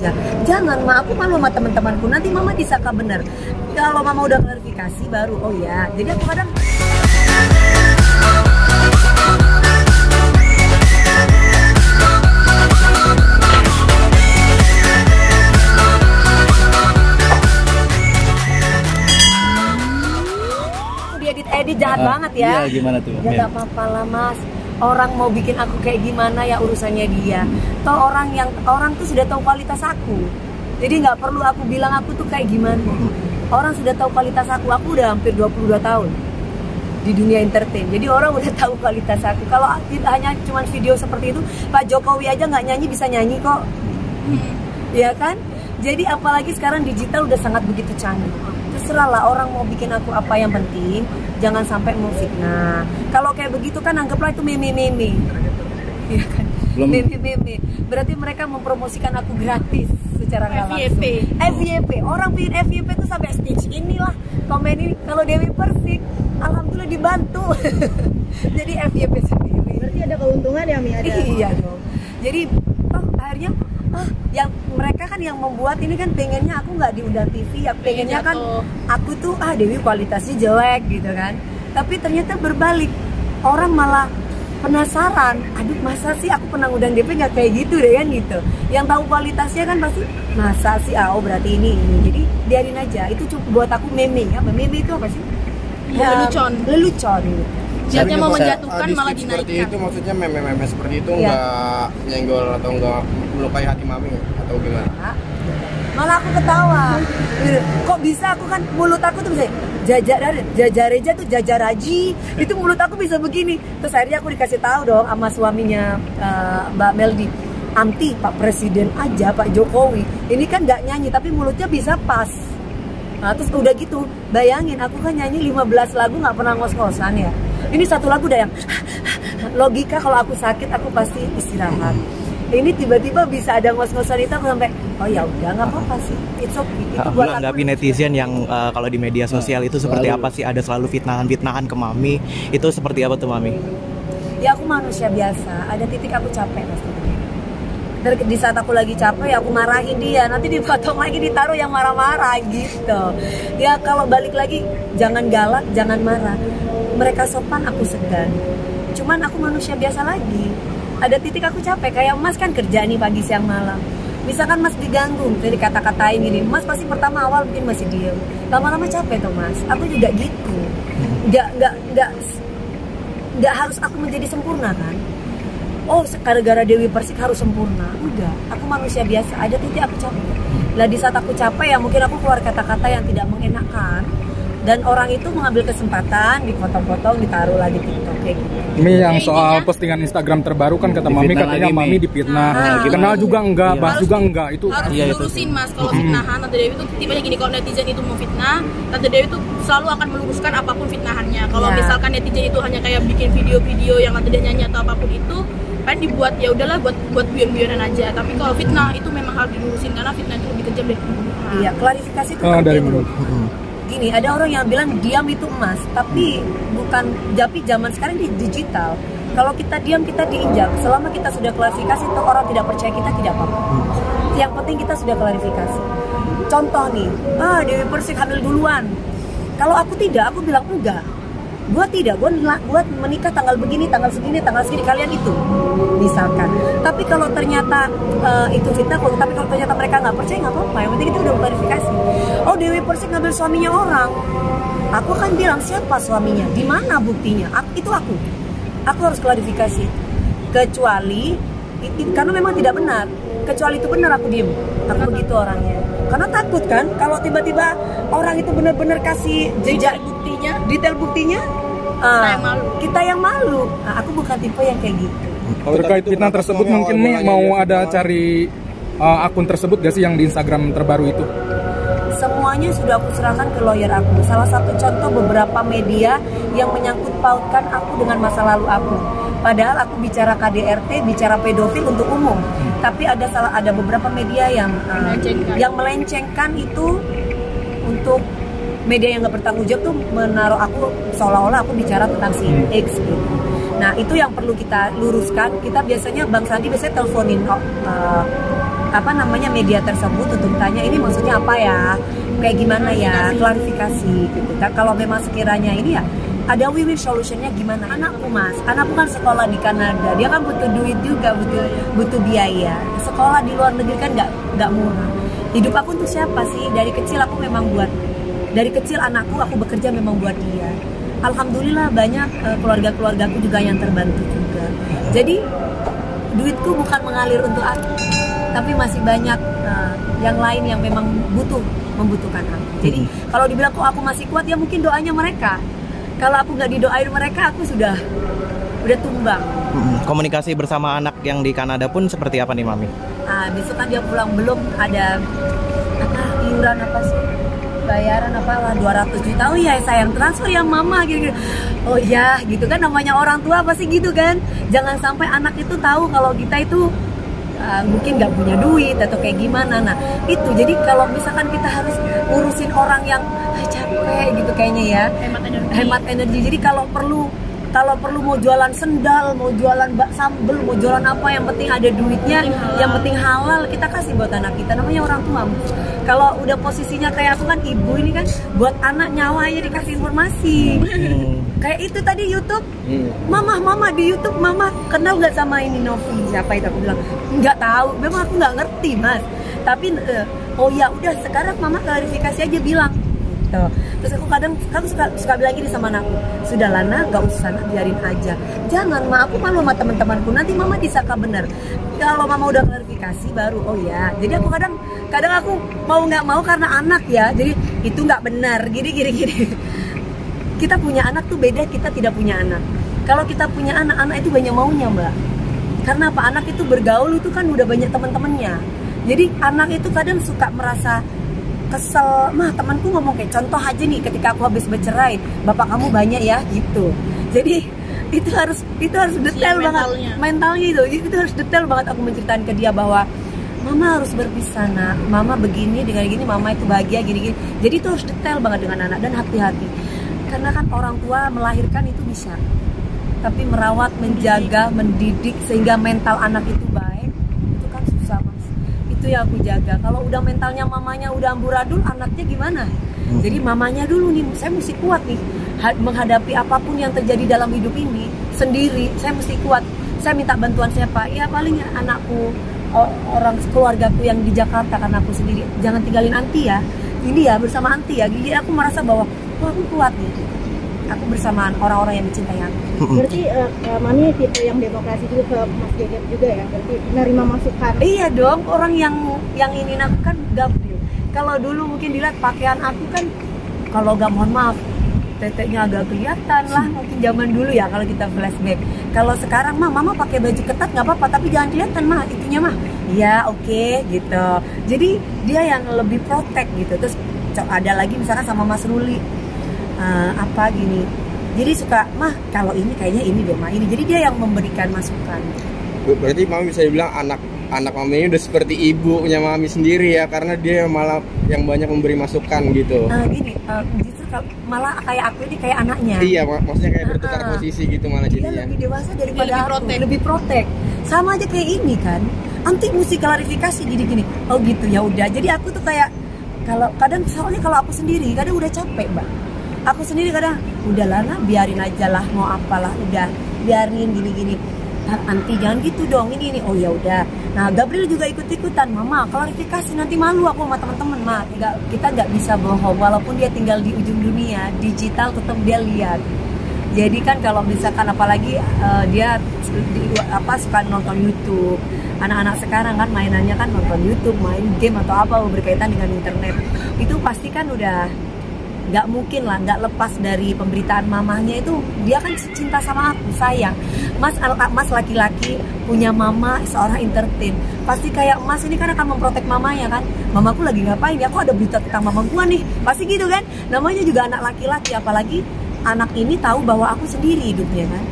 Ya, jangan, aku malu sama teman-temanku. Nanti mama disangka benar. Kalau mama udah klarifikasi baru, oh ya. Jadi aku kadang edit jahat banget ya. Iya, gimana tuh? Ya gak apa-apa lah mas. Orang mau bikin aku kayak gimana ya urusannya dia. Toh orang tuh sudah tahu kualitas aku. Jadi nggak perlu aku bilang aku tuh kayak gimana. Orang sudah tahu kualitas aku. Aku udah hampir 22 tahun di dunia entertain. Jadi orang udah tahu kualitas aku. Kalau hanya cuma video seperti itu, Pak Jokowi aja nggak nyanyi bisa nyanyi kok. Ya kan? Jadi apalagi sekarang digital udah sangat begitu canggih. Terserah lah orang mau bikin aku apa, yang penting jangan sampai mau fitnah. Kalau kayak begitu kan anggaplah itu meme-meme. Iya kan? Meme-meme. Berarti mereka mempromosikan aku gratis secara nggak langsung. FYP. Orang bikin FYP tuh sampai stage inilah komen ini. Kalau Dewi Persik, alhamdulillah dibantu. Jadi FYP sendiri. Berarti ada keuntungan ya, Mi? Iya dong. Jadi akhirnya yang mereka kan yang membuat ini kan pengennya aku nggak diundang TV, ya pengennya kan aku tuh Dewi kualitasnya jelek gitu kan. Tapi ternyata berbalik, orang malah penasaran, aduh masa sih aku pernah undang DP nggak kayak gitu deh kan gitu. Yang tahu kualitasnya kan pasti masa sih, oh berarti ini. Jadi biarin aja, itu cukup buat aku meme ya. Meme itu apa sih? Ya, lelucon gitu. Jadinya mau menjatuhkan malah dinaikkan. Seperti itu maksudnya meme-meme seperti itu nggak nyenggol atau nggak melukai hati mami atau gimana? Malah aku ketawa. Kok bisa aku kan mulut aku tuh bisa jajareja tuh jajaraji. Itu mulut aku bisa begini. Terus akhirnya aku dikasih tahu dong sama suaminya Mbak Meldi. Anti Pak Presiden aja, Pak Jokowi. Ini kan nggak nyanyi tapi mulutnya bisa pas. Nah, terus udah gitu, bayangin aku kan nyanyi 15 lagu nggak pernah ngos-ngosan ya. Ini satu lagu udah yang logika, kalau aku sakit aku pasti istirahat. Ini tiba-tiba bisa ada ngos-ngosan itu, aku sampai oh ya udah nggak apa-apa sih, it's okay. Itu buat menanggapi netizen yang kalau di media sosial itu seperti apa sih? Ada selalu fitnahan ke Mami. Itu seperti apa tuh Mami? Ya aku manusia biasa, ada titik aku capek pasti. Di saat aku lagi capek ya aku marahin dia, nanti dipotong lagi ditaruh yang marah-marah gitu. Ya kalau balik lagi jangan galak, jangan marah. Mereka sopan, aku segan. Cuman aku manusia biasa lagi. Ada titik aku capek, kayak Mas kan kerja nih pagi siang malam. Misalkan Mas diganggu, jadi kata-katain gini, Mas pasti pertama awal mungkin masih diem. Lama-lama capek tuh Mas. Aku juga gitu. Nggak harus aku menjadi sempurna kan. Oh, gara-gara Dewi Persik harus sempurna. Udah, aku manusia biasa. Ada titik aku capek. Lah di saat aku capek ya mungkin aku keluar kata-kata yang tidak mengenakan. Dan orang itu mengambil kesempatan, dipotong-potong, ditaruh lagi TikTok kayak gitu. Mi yang soal postingan Instagram terbaru kan kata Mami katanya Mami difitnah. Kenal juga enggak, bahas juga enggak. Itu harus dilurusin Mas kalau fitnahan. Tante Dewi itu tipenya gini, kalau netizen itu mau fitnah, Tante Dewi itu selalu akan meluruskan apapun fitnahannya. Kalau misalkan netizen itu hanya kayak bikin video-video yang Tante Dewi nyanyi atau apapun itu, kan dibuat ya udahlah buat guyon-guyonan aja. Tapi kalau fitnah itu memang harus dilurusin karena fitnah itu lebih kejam deh. Iya, klarifikasi itu penting. Gini, ada orang yang bilang diam itu emas, tapi bukan. Tapi zaman sekarang di digital. Kalau kita diam kita diinjak. Selama kita sudah klarifikasi, itu orang tidak percaya kita tidak apa-apa. Yang penting kita sudah klarifikasi. Contoh nih, Dewi Persik hamil duluan. Kalau aku tidak, aku bilang enggak. Gua tidak, gua menikah tanggal begini, tanggal segini, kalian itu misalkan. Tapi kalau ternyata itu fitnah, tapi kalau ternyata mereka nggak percaya nggak apa-apa. Yang penting itu udah klarifikasi. Oh, Dewi Persik ngambil suaminya orang. Aku akan bilang siapa suaminya, di mana buktinya. Itu aku harus klarifikasi. Kecuali karena memang tidak benar. Kecuali itu benar aku diem. Aku begitu orangnya. Karena takut kan kalau tiba-tiba orang itu benar-benar kasih jejak buktinya, detail buktinya, kita yang malu. Aku bukan tipe yang kayak gitu. Terkait fitnah tersebut mungkin nih mau ada cari akun tersebut gak sih yang di Instagram terbaru itu? Semuanya sudah aku serahkan ke lawyer aku. Salah satu contoh beberapa media yang menyangkut pautkan aku dengan masa lalu aku. Padahal aku bicara KDRT, bicara pedofil untuk umum. Tapi ada beberapa media yang melencengkan itu untuk media yang nggak bertanggung jawab tuh menaruh aku seolah-olah aku bicara tentang si X gitu. Nah itu yang perlu kita luruskan. Kita biasanya Bang Sandi biasanya teleponin media tersebut untuk tanya ini maksudnya apa ya, kayak gimana ya, klarifikasi gitu. Kalau memang sekiranya ini ya ada win-win solutionnya gimana. Anakku kan sekolah di Kanada, dia kan butuh duit juga, butuh biaya. Sekolah di luar negeri kan nggak murah. Hidup aku untuk siapa sih? Dari kecil anakku aku bekerja memang buat dia. Alhamdulillah banyak keluarga-keluargaku juga yang terbantu juga. Jadi duitku bukan mengalir untuk aku, tapi masih banyak yang lain yang memang membutuhkan aku. Jadi kalau dibilang kok aku masih kuat, ya mungkin doanya mereka. Kalau aku nggak didoain mereka, aku udah tumbang. Komunikasi bersama anak yang di Kanada pun seperti apa nih Mami? Besok kan dia pulang, belum ada iuran bayaran 200 juta. Oh ya sayang, transfer ya mama gitu. Oh ya gitu kan, namanya orang tua pasti gitu kan. Jangan sampai anak itu tahu kalau kita itu mungkin nggak punya duit atau kayak gimana. Nah itu, jadi kalau misalkan kita harus ngurusin orang yang capek gitu kayaknya ya, hemat energi. Jadi kalau perlu mau jualan sendal, mau jualan sambel, mau jualan apa, yang penting ada duitnya, yang penting halal, kita kasih buat anak kita. Namanya orang tua. Kalau udah posisinya kayak aku kan ibu ini kan, buat anak nyawa aja dikasih informasi. Kayak itu tadi YouTube, mama di YouTube, mama kenal nggak sama ini Novi? Siapa itu? Aku bilang nggak tahu, memang aku nggak ngerti mas. Tapi oh ya udah, sekarang mama klarifikasi aja bilang. Terus aku kadang suka bilang gini sama anakku, sudah Lana, gak usah, biarin aja. Jangan, aku malu sama teman-temanku, nanti mama disangka benar. Kalau mama udah klarifikasi baru, oh ya. Jadi aku kadang aku mau nggak mau karena anak ya, jadi itu nggak benar, gini. Kita punya anak tuh beda, kita tidak punya anak. Kalau kita punya anak itu banyak maunya mbak. Karena apa? Anak itu bergaul itu kan udah banyak teman-temannya. Jadi anak itu kadang suka merasa kesel, temanku ngomong kayak contoh aja nih, ketika aku habis bercerai, bapak kamu banyak ya gitu. Jadi itu harus detail banget mentalnya itu harus detail banget aku menceritakan ke dia bahwa mama harus berpisah nak, mama begini dengan gini, mama itu bahagia gini. Jadi itu harus detail banget dengan anak, dan hati-hati karena kan orang tua melahirkan itu bisa, tapi merawat, menjaga, mendidik sehingga mental anak itu baik, itu kan susah mas. Itu yang aku jaga. Kalau udah mentalnya mamanya udah amburadul, anaknya gimana? Jadi mamanya dulu nih, saya mesti kuat nih menghadapi apapun yang terjadi dalam hidup ini sendiri. Saya mesti kuat. Saya minta bantuan siapa? Ya paling anakku, orang keluargaku yang di Jakarta, karena aku sendiri. Jangan tinggalin anti ya. Ini ya bersama anti ya. Jadi aku merasa bahwa aku kuat nih. Aku bersamaan orang-orang yang mencintai aku. Berarti mami tipe yang demokrasi juga ke Mas Gegep juga ya? Berarti menerima masukan? Iya dong, orang yang ini aku kan gampil. Kalau dulu mungkin dilihat pakaian aku kan, kalau gak mohon maaf, teteknya agak kelihatan lah, mungkin zaman dulu ya kalau kita flashback. Kalau sekarang mama pakai baju ketat nggak apa-apa, tapi jangan kelihatan itunya ya oke, gitu. Jadi dia yang lebih protect gitu. Terus ada lagi misalkan sama Mas Ruli, gini, jadi suka kalau ini kayaknya ini deh ini. Jadi dia yang memberikan masukan. Berarti mami bisa dibilang anak mami ini udah seperti ibunya mami sendiri ya, karena dia malah yang banyak memberi masukan gitu. Justru malah kayak aku ini kayak anaknya. Iya, maksudnya kayak bertukar posisi gitu malah dia jadinya. lebih dewasa daripada aku, lebih protek. Sama aja kayak ini kan, anti mesti klarifikasi gini. Oh gitu, ya udah. Jadi aku tuh kayak soalnya kalau aku sendiri kadang udah capek mbak. Aku sendiri kadang udahlah biarin aja lah, mau apalah, udah biarin gini. Anti jangan gitu dong, ini. Oh ya udah. Nah Gabriel juga ikut-ikutan, mama klarifikasi, nanti malu aku sama teman-teman. Kita nggak bisa bohong, walaupun dia tinggal di ujung dunia, digital tetap dia lihat. Jadi kan kalau misalkan apalagi dia suka nonton YouTube. Anak-anak sekarang kan mainannya kan nonton YouTube, main game atau apa berkaitan dengan internet. Itu pasti kan udah nggak mungkin lah, nggak lepas dari pemberitaan mamahnya itu. Dia kan cinta sama aku, sayang. Mas laki-laki punya mama seorang entertain, pasti kayak Mas ini kan akan memprotek mamanya kan. Mamaku lagi ngapain ya, aku ada berita tentang mamaku nih, pasti gitu kan. Namanya juga anak laki-laki, apalagi anak ini tahu bahwa aku sendiri hidupnya kan.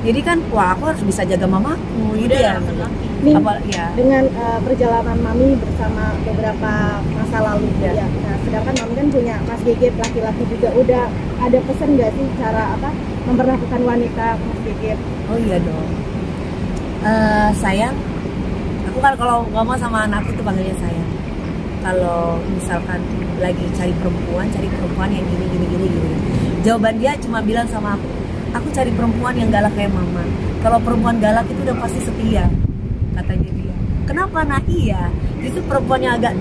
Jadi kan aku harus bisa jaga mamaku gitu ya. Dengan perjalanan mami bersama beberapa masa lalu ya. Nah, sedangkan mami kan punya Mas Gegep laki-laki juga, udah ada pesan nggak sih cara memperlakukan wanita Mas Gegep? Oh iya dong. Sayang, Aku kan kalau ngomong sama anakku tuh panggilnya sayang. Kalau misalkan lagi cari perempuan yang gini. Jawaban dia cuma bilang sama aku cari perempuan yang galak kayak mama. Kalau perempuan galak itu udah pasti setia, katanya dia. Kenapa? Nah iya, justru perempuan yang agak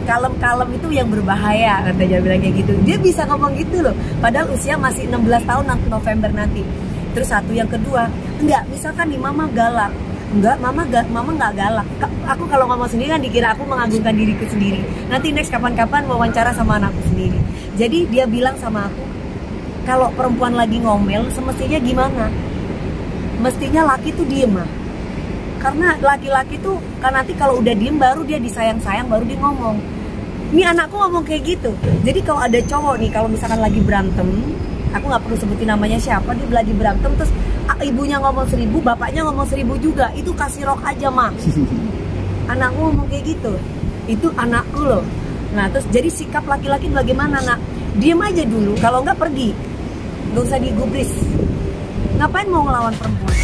kalem-kalem itu yang berbahaya, katanya bilang kayak gitu. Dia bisa ngomong gitu loh, padahal usia masih 16 tahun November nanti. Terus satu, yang kedua, enggak, misalkan nih mama galak. Enggak, mama nggak galak. Aku kalau ngomong sendiri kan dikira aku mengagungkan diriku sendiri. Nanti next kapan-kapan wawancara sama anakku sendiri. Jadi dia bilang sama aku, kalau perempuan lagi ngomel, semestinya gimana? Mestinya laki tuh diem mah. Karena laki-laki tuh kan nanti kalau udah diem baru dia disayang-sayang, baru dia ngomong. Ini anakku ngomong kayak gitu. Jadi kalau ada cowok nih, kalau misalkan lagi berantem, aku nggak perlu sebutin namanya siapa, dia lagi berantem terus ibunya ngomong 1000, bapaknya ngomong 1000 juga, itu kasih rok aja mah. Anakku ngomong kayak gitu, itu anakku loh. Nah terus jadi sikap laki-laki bagaimana nak? Diem aja dulu, kalau nggak pergi, nggak usah digubris. Ngapain mau ngelawan perempuan?